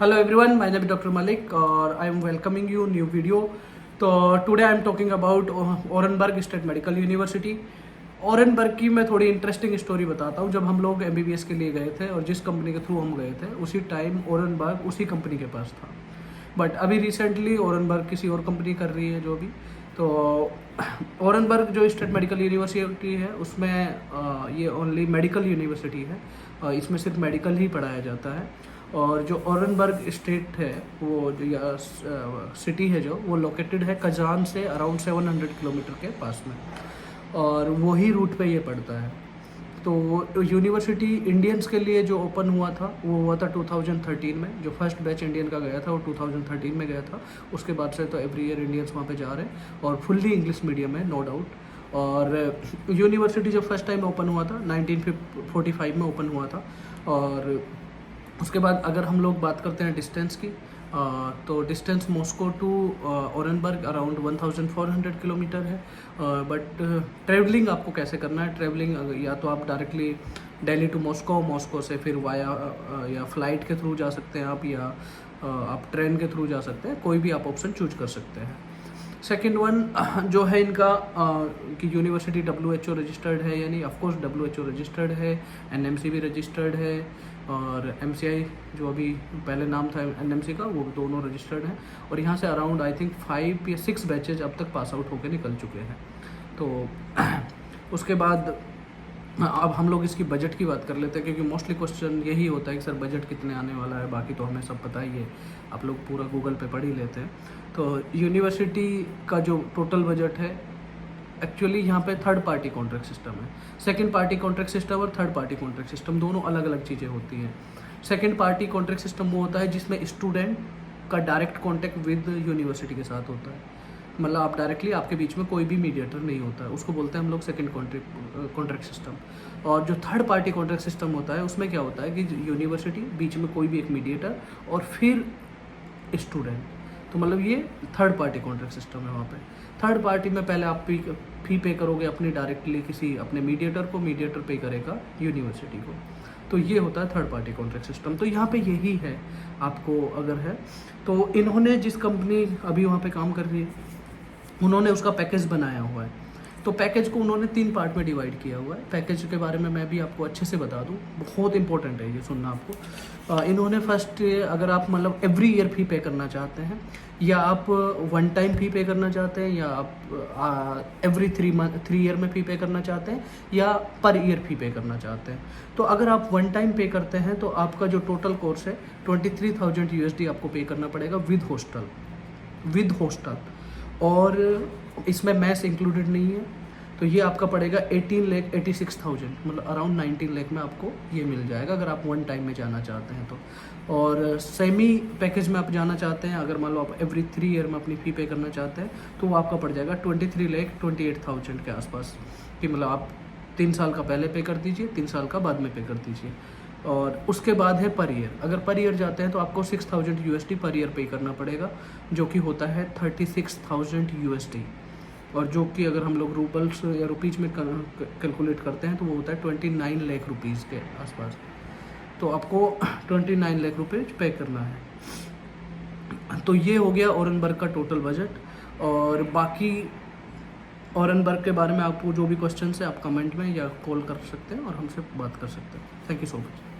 Hello everyone, my name is Dr. Malik और I am welcoming you new video. तो today I am talking about Orenburg State Medical University. Orenburg की मैं थोड़ी interesting story बताता हूँ। जब हम लोग MBBS के लिए गए थे और जिस कंपनी के थ्रू हम गए थे उसी टाइम ओरेनबर्ग उसी कंपनी के पास था, बट अभी रिसेंटली ओरेनबर्ग किसी और कंपनी कर रही है जो भी। तो ओरेनबर्ग जो स्टेट मेडिकल यूनिवर्सिटी है उसमें ये ओनली मेडिकल यूनिवर्सिटी है, इसमें सिर्फ मेडिकल ही पढ़ाया जाता है। और जो ओरेनबर्ग स्टेट है वो जो या सिटी है जो वो लोकेटेड है कजान से अराउंड 700 किलोमीटर के पास में, और वही रूट पे ये पड़ता है। तो यूनिवर्सिटी इंडियंस के लिए जो ओपन हुआ था वो हुआ था 2013 में। जो फर्स्ट बैच इंडियन का गया था वो 2013 में गया था। उसके बाद से तो एवरी ईयर इंडियंस वहाँ पे जा रहे हैं और फुल्ली इंग्लिश मीडियम है, नो डाउट। और यूनिवर्सिटी जब फर्स्ट टाइम ओपन हुआ था 1945 में ओपन हुआ था। और उसके बाद अगर हम लोग बात करते हैं डिस्टेंस की, तो distance Moscow to Orenburg around 1400 kilometre है। बट ट्रैवलिंग आपको कैसे करना है, ट्रैवलिंग या तो आप directly Delhi to Moscow, Moscow से फिर वाया या फ्लाइट के थ्रू जा सकते हैं आप, या आप ट्रेन के थ्रू जा सकते हैं, कोई भी आप ऑप्शन चूज कर सकते हैं। सेकेंड वन जो है इनका कि यूनिवर्सिटी WHO रजिस्टर्ड है, यानी ऑफकोर्स WHO रजिस्टर्ड है, NMC भी रजिस्टर्ड है, और MCI जो अभी पहले नाम था NMC का वो दोनों रजिस्टर्ड हैं। और यहाँ से अराउंड आई थिंक 5 या 6 बैचेज अब तक पास आउट होकर निकल चुके हैं। तो उसके बाद अब हम लोग इसकी बजट की बात कर लेते हैं, क्योंकि मोस्टली क्वेश्चन यही होता है कि सर बजट कितने आने वाला है। बाकी तो हमें सब पता ही है, आप लोग पूरा गूगल पे पढ़ ही लेते हैं। तो यूनिवर्सिटी का जो टोटल बजट है, एक्चुअली यहाँ पे थर्ड पार्टी कॉन्ट्रैक्ट सिस्टम है। सेकंड पार्टी कॉन्ट्रैक्ट सिस्टम और थर्ड पार्टी कॉन्ट्रैक्ट सिस्टम दोनों अलग अलग चीज़ें होती हैं। सेकंड पार्टी कॉन्ट्रैक्ट सिस्टम वो होता है जिसमें स्टूडेंट का डायरेक्ट कॉन्टैक्ट विद यूनिवर्सिटी के साथ होता है, मतलब आप डायरेक्टली, आपके बीच में कोई भी मीडिएटर नहीं होता है, उसको बोलते हैं हम लोग सेकंड कॉन्ट्रैक्ट सिस्टम। और जो थर्ड पार्टी कॉन्ट्रैक्ट सिस्टम होता है उसमें क्या होता है कि यूनिवर्सिटी बीच में कोई भी एक मीडिएटर और फिर स्टूडेंट, तो मतलब ये थर्ड पार्टी कॉन्ट्रैक्ट सिस्टम है। वहाँ पे थर्ड पार्टी में पहले आप फी पे करोगे अपनी डायरेक्टली किसी अपने मीडिएटर को, मीडिएटर पे करेगा यूनिवर्सिटी को। तो ये होता है थर्ड पार्टी कॉन्ट्रैक्ट सिस्टम। तो यहाँ पे यही है आपको अगर है तो इन्होंने जिस कंपनी अभी वहाँ पे काम कर रही है उन्होंने उसका पैकेज बनाया हुआ है। तो पैकेज को उन्होंने 3 पार्ट में डिवाइड किया हुआ है। पैकेज के बारे में मैं भी आपको अच्छे से बता दूं, बहुत इंपॉर्टेंट है ये सुनना आपको। इन्होंने फर्स्ट, अगर आप मतलब एवरी ईयर फी पे करना चाहते हैं, या आप वन टाइम फी पे करना चाहते हैं, या आप एवरी 3 ईयर में फी पे करना चाहते हैं, या पर ईयर फी पे करना चाहते हैं। तो अगर आप वन टाइम पे करते हैं तो आपका जो टोटल कोर्स है 23,000 USD आपको पे करना पड़ेगा विद हॉस्टल। और इसमें मैथ्स इंक्लूडेड नहीं है। तो ये आपका पड़ेगा 18,86,000, मतलब अराउंड 19 लाख में आपको ये मिल जाएगा अगर आप वन टाइम में जाना चाहते हैं तो। और सेमी पैकेज में आप जाना चाहते हैं, अगर मान लो आप एवरी 3 ईयर में अपनी फ़ी पे करना चाहते हैं, तो वो आपका पड़ जाएगा 23,28,000 के आसपास, कि मतलब आप 3 साल का पहले पे कर दीजिए, 3 साल का बाद में पे कर दीजिए। और उसके बाद है पर ईयर। अगर पर ईयर जाते हैं तो आपको 6,000 USD पर ईयर पे करना पड़ेगा, जो कि होता है 36,000 USD। और जो कि अगर हम लोग रूबल्स या रुपीज़ में कैलकुलेट करते हैं तो वो होता है 29 लाख रुपीज़ के आसपास। तो आपको 29 लाख रुपये पे करना है। तो ये हो गया ओरेनबर्ग का टोटल बजट। और बाकी ओरेनबर्ग के बारे में आपको जो भी क्वेश्चन है आप कमेंट में या कॉल कर सकते हैं और हमसे बात कर सकते हैं। Thank you so much.